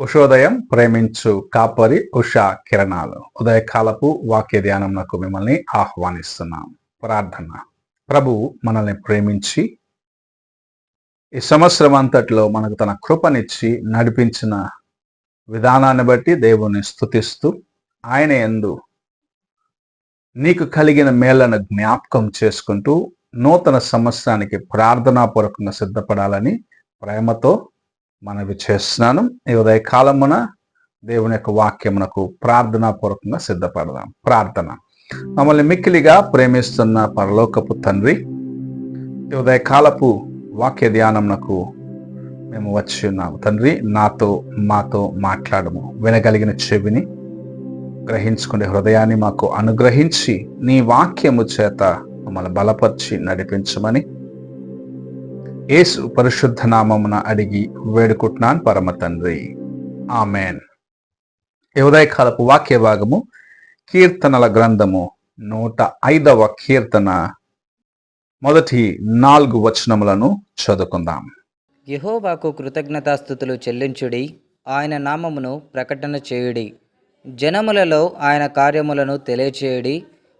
ఉషోదయం ప్రేమించు కాపరి ఉషా కిరణాలు ఉదయకాలపు వాక్య ధ్యానంకు మిమ్మల్ని ఆహ్వానిస్తున్నాం. ప్రార్థన. ప్రభు మనల్ని ప్రేమించి ఈ సంవత్సరం అంతట్లో మనకు తన కృపనిచ్చి నడిపించిన విధానాన్ని బట్టి దేవుని స్తుతిస్తూ ఆయన యందు నీకు కలిగిన మేళ్లను జ్ఞాపకం చేసుకుంటూ నూతన సంవత్సరానికి ప్రార్థనాపూర్వకంగా సిద్ధపడాలని ప్రేమతో మనవి చేస్తున్నాను. ఈ ఉదయ కాలమున దేవుని యొక్క వాక్యమునకు ప్రార్థనాపూర్వకంగా సిద్ధపడదాం. ప్రార్థన. మమ్మల్ని మిక్కిలిగా ప్రేమిస్తున్న పరలోకపు తండ్రి, ఈ ఉదయ కాలపు వాక్య ధ్యానమునకు మేము వచ్చి ఉన్నాము. తండ్రి, మాతో మాట్లాడము. వినగలిగిన చెవిని, గ్రహించుకునే హృదయాన్ని మాకు అనుగ్రహించి నీ వాక్యము చేత మమ్మల్ని బలపరిచి నడిపించమని యేసు పరిశుద్ధ నామమున అడిగి వేడుకుంటున్నాను పరమ తండ్రి, ఆమెన్. ఈ ఉదయకాలపు వాక్య భాగము కీర్తనల గ్రంథము 105వ కీర్తన మొదటి 4 వచనములను చదువుకుందాం. యెహోవాకు కృతజ్ఞతాస్తుతులు చెల్లించుడి, ఆయన నామమును ప్రకటన చేయుడి. జనములలో ఆయన కార్యములను తెలియచేయుడి,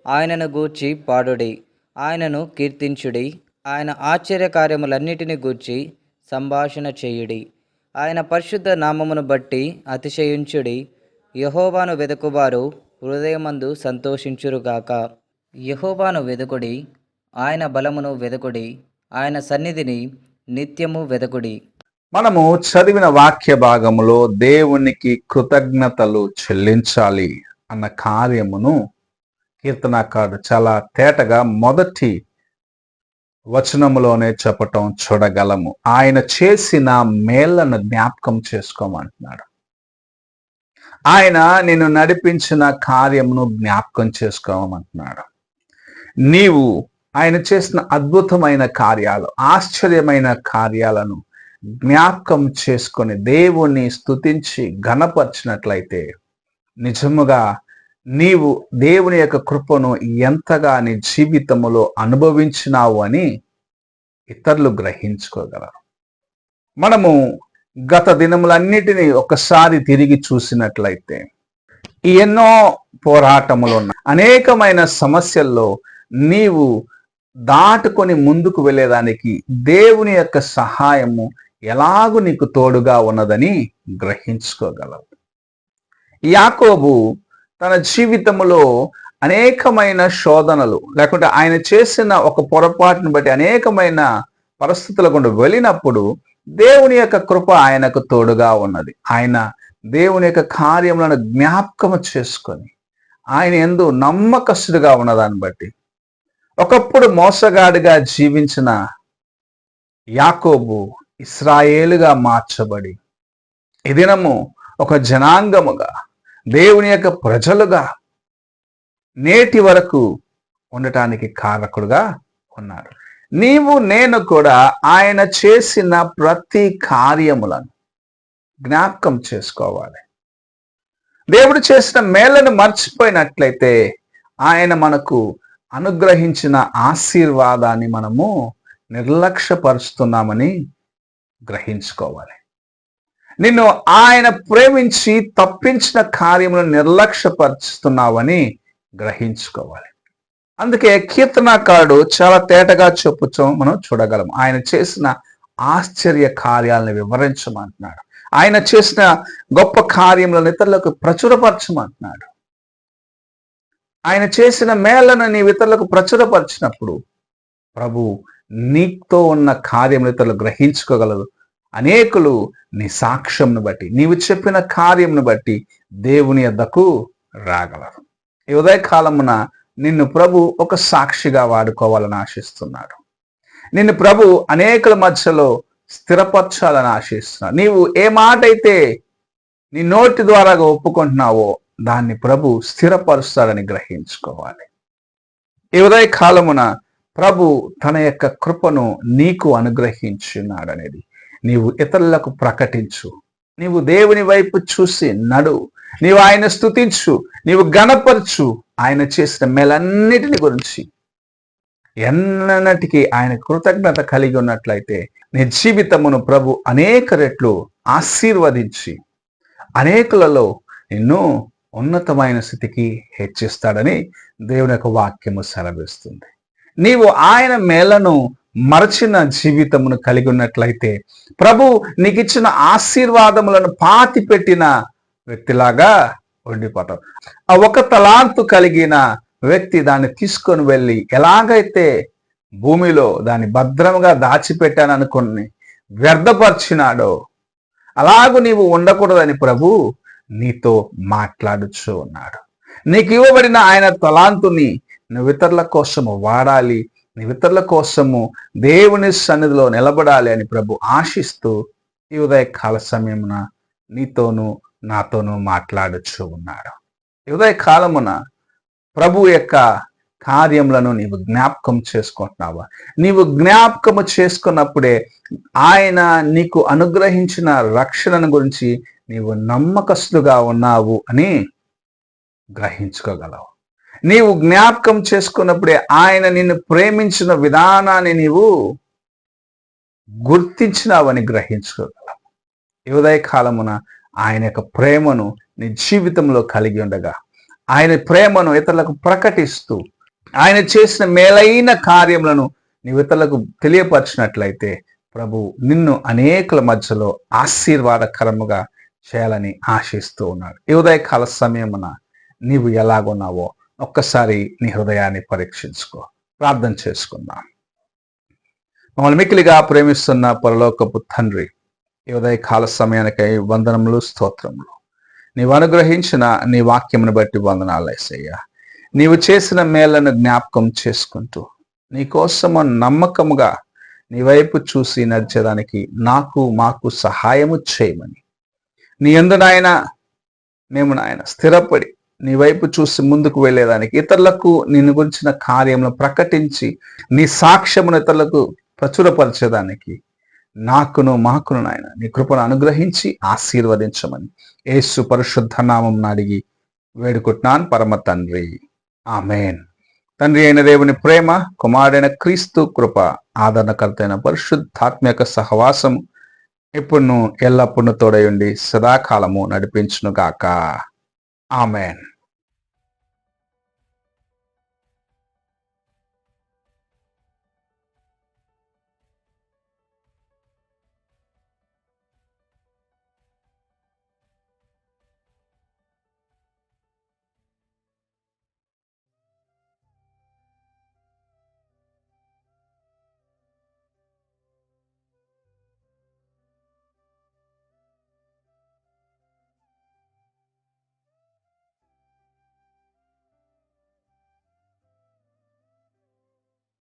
ఆయనను గూర్చి పాడుడి, ఆయనను కీర్తించుడి. ఆయన ఆశ్చర్య కార్యములన్నిటిని గూర్చి సంభాషణ చేయుడి. ఆయన పరిశుద్ధ నామమును బట్టి అతిశయించుడి. యెహోవాను వెదకువారు హృదయమందు సంతోషించురుగాక. యెహోవాను వెదకుడి, ఆయన బలమును వెదకుడి, ఆయన సన్నిధిని నిత్యము వెదకుడి. మనము చదివిన వాక్య భాగములో దేవునికి కృతజ్ఞతలు చెల్లించాలి అన్న కార్యమును కీర్తనకారుడు చాలా తేటగా మొదటి వచనములోనే చెప్పటం చూడగలము. ఆయన చేసిన మేళ్లను జ్ఞాపకం చేసుకోమంటున్నాడు. ఆయన నిన్ను నడిపించిన కార్యమును జ్ఞాపకం చేసుకోమంటున్నాడు. నీవు ఆయన చేసిన అద్భుతమైన కార్యాలు, ఆశ్చర్యమైన కార్యాలను జ్ఞాపకం చేసుకొని దేవుణ్ణి స్తుతించి ఘనపరిచినట్లయితే నిజముగా నీవు దేవుని యొక్క కృపను ఎంతగా నీ జీవితములో అనుభవించినావు అని ఇతరులు గ్రహించుకోగలరు. మనము గత దినములన్నిటినీ ఒకసారి తిరిగి చూసినట్లయితే ఎన్నో పోరాటములు ఉన్నాయి. అనేకమైన సమస్యల్లో నీవు దాటుకొని ముందుకు వెళ్ళేదానికి దేవుని యొక్క సహాయము ఎలాగూ నీకు తోడుగా ఉన్నదని గ్రహించుకోగలవు. యాకోబు తన జీవితంలో అనేకమైన శోధనలు లేకుంటే ఆయన చేసిన ఒక పొరపాటును బట్టి అనేకమైన పరిస్థితుల గుండా వెళ్ళినప్పుడు దేవుని యొక్క కృప ఆయనకు తోడుగా ఉన్నది. ఆయన దేవుని యొక్క కార్యములను జ్ఞాపకం చేసుకొని ఆయన యందు నమ్మకస్తుడిగా ఉన్నదాన్ని బట్టి ఒకప్పుడు మోసగాడిగా జీవించిన యాకోబు ఇశ్రాయేలుగా మార్చబడి ఈ దినము ఒక జనాంగముగా దేవుని యొక్క ప్రజలుగా నేటి వరకు ఉండటానికి కారకుడుగా ఉన్నాడు. నీవు నేను కూడా ఆయన చేసిన ప్రతి కార్యములను జ్ఞాపకం చేసుకోవాలి. దేవుడు చేసిన మేళ్లను మర్చిపోయినట్లయితే ఆయన మనకు అనుగ్రహించిన ఆశీర్వాదాన్ని మనము నిర్లక్ష్యపరుస్తున్నామని గ్రహించుకోవాలి. నిన్ను ఆయన ప్రేమించి తప్పించిన కార్యములను నిర్లక్ష్యపరుస్తున్నావని గ్రహించుకోవాలి. అందుకే కీర్తనకారుడు చాలా తేటగా చెప్పుచో మనం చూడగలం. ఆయన చేసిన ఆశ్చర్య కార్యాలను వివరించమంటున్నాడు. ఆయన చేసిన గొప్ప కార్యములను ఇతరులకు ప్రచురపరచమంటున్నాడు. ఆయన చేసిన మేళ్లను నీ ఇతరులకు ప్రచురపరిచినప్పుడు ప్రభు నీతో ఉన్న కార్యములు ఇతరులు గ్రహించుకోగలరు. అనేకులు నీ సాక్ష్యంను బట్టి, నీవు చెప్పిన కార్యమును బట్టి దేవుని యొద్దకు రాగలరు. ఈ ఉదయకాలమున నిన్ను ప్రభు ఒక సాక్షిగా వాడుకోవాలని ఆశిస్తున్నాడు. నిన్ను ప్రభు అనేకుల మధ్యలో స్థిరపరచాలని ఆశిస్తున్నాడు. నీవు ఏ మాట అయితే నీ నోటి ద్వారా ఒప్పుకుంటున్నావో దాన్ని ప్రభు స్థిరపరుస్తాడని గ్రహించుకోవాలి. ఈ ఉదయకాలమున ప్రభు తన యొక్క కృపను నీకు అనుగ్రహించున్నాడనేది నీవు ఇతరులకు ప్రకటించు. నీవు దేవుని వైపు చూసి నడు. నీవు ఆయన స్తుతించు, నీవు గణపరచు, ఆయన చేసిన మేలన్నిటిని గురించి ఎన్నటికీ ఆయన కృతజ్ఞత కలిగి ఉన్నట్లయితే నీ జీవితమును ప్రభు అనేక రెట్లు ఆశీర్వదించి అనేకులలో నిన్ను ఉన్నతమైన స్థితికి హెచ్చిస్తాడని దేవుని యొక్క వాక్యము సెలవిస్తుంది. నీవు ఆయన మేలను మరచిన జీవితమును కలిగి ఉన్నట్లయితే ప్రభు నీకు ఇచ్చిన ఆశీర్వాదములను పాతి పెట్టిన వ్యక్తిలాగా ఉండిపోతావు. ఆ ఒక తలాంతు కలిగిన వ్యక్తి దాన్ని తీసుకొని వెళ్ళి ఎలాగైతే భూమిలో దాన్ని భద్రంగా దాచిపెట్టాను అనుకుని వ్యర్థపరిచినాడో అలాగూ నీవు ఉండకూడదని ప్రభు నీతో మాట్లాడుచూ ఉన్నాడు. నీకు ఇవ్వబడిన ఆయన తలాంతుని నువ్వు ఇతరుల కోసము వాడాలి, నువ్వు ఇతరుల కోసము దేవుని సన్నిధిలో నిలబడాలి అని ప్రభు ఆశిస్తూ ఈ ఉదయకాల సమయమున నీతోనూ నాతోనూ మాట్లాడుచూ ఉన్నాడు. ఈ ఉదయకాలమున ప్రభు యొక్క కార్యములను నీవు జ్ఞాపకం చేసుకుంటున్నావా? నీవు జ్ఞాపకము చేసుకున్నప్పుడే ఆయన నీకు అనుగ్రహించిన రక్షణను గురించి నీవు నమ్మకస్తుగా ఉన్నావు అని గ్రహించుకోగలవు. నీవు జ్ఞాపకం చేసుకున్నప్పుడే ఆయన నిన్ను ప్రేమించిన విధానాన్ని నీవు గుర్తించినావని గ్రహించుకోగలవు. ఈ ఉదయకాలమున ఆయన యొక్క ప్రేమను నీ జీవితంలో కలిగి ఉండగా ఆయన ప్రేమను ఇతరులకు ప్రకటిస్తూ ఆయన చేసిన మేలైన కార్యములను నీవు ఇతరులకు తెలియపరిచినట్లయితే ప్రభు నిన్ను అనేకుల మధ్యలో ఆశీర్వాదకరముగా చేయాలని ఆశిస్తూ ఉన్నాడు. ఈ ఉదయకాల సమయమున నీవు ఎలాగున్నావో ఒక్కసారి నీ హృదయాన్ని పరీక్షించుకో. ప్రార్థన చేసుకుందాం. మమ్మల్ని మిక్కిలిగా ప్రేమిస్తున్న పరలోకపు తండ్రి, ఈ ఉదయకాల సమయానికై వందనములు, స్తోత్రములు. నీవు అనుగ్రహించిన నీ వాక్యమును బట్టి వందనాలు యేసయ్యా. నీవు చేసిన మేళ్లను జ్ఞాపకం చేసుకుంటూ నీకోసము నమ్మకముగా నీ వైపు చూసి నడిచేదానికి మాకు సహాయము చేయమని నీ యందు నాయన మేము నాయన స్థిరపడి నీ వైపు చూసి ముందుకు వెళ్ళేదానికి, ఇతరులకు నిన్ను గురించిన కార్యములను ప్రకటించి నీ సాక్ష్యమును ఇతరులకు ప్రచురపరిచేదానికి మాకును నాయన నీ కృపను అనుగ్రహించి ఆశీర్వదించమని యేసు పరిశుద్ధ నామం అడిగి వేడుకుంటున్నాను పరమ తండ్రి, ఆమేన్. తండ్రి అయిన దేవుని ప్రేమ, కుమారుడైన క్రీస్తు కృప, ఆదరణకర్త అయిన పరిశుద్ధాత్మక సహవాసం ఇప్పుడు ఎల్లప్పుడూ తోడయుండి సదాకాలము నడిపించునుగాక. ఆమేన్.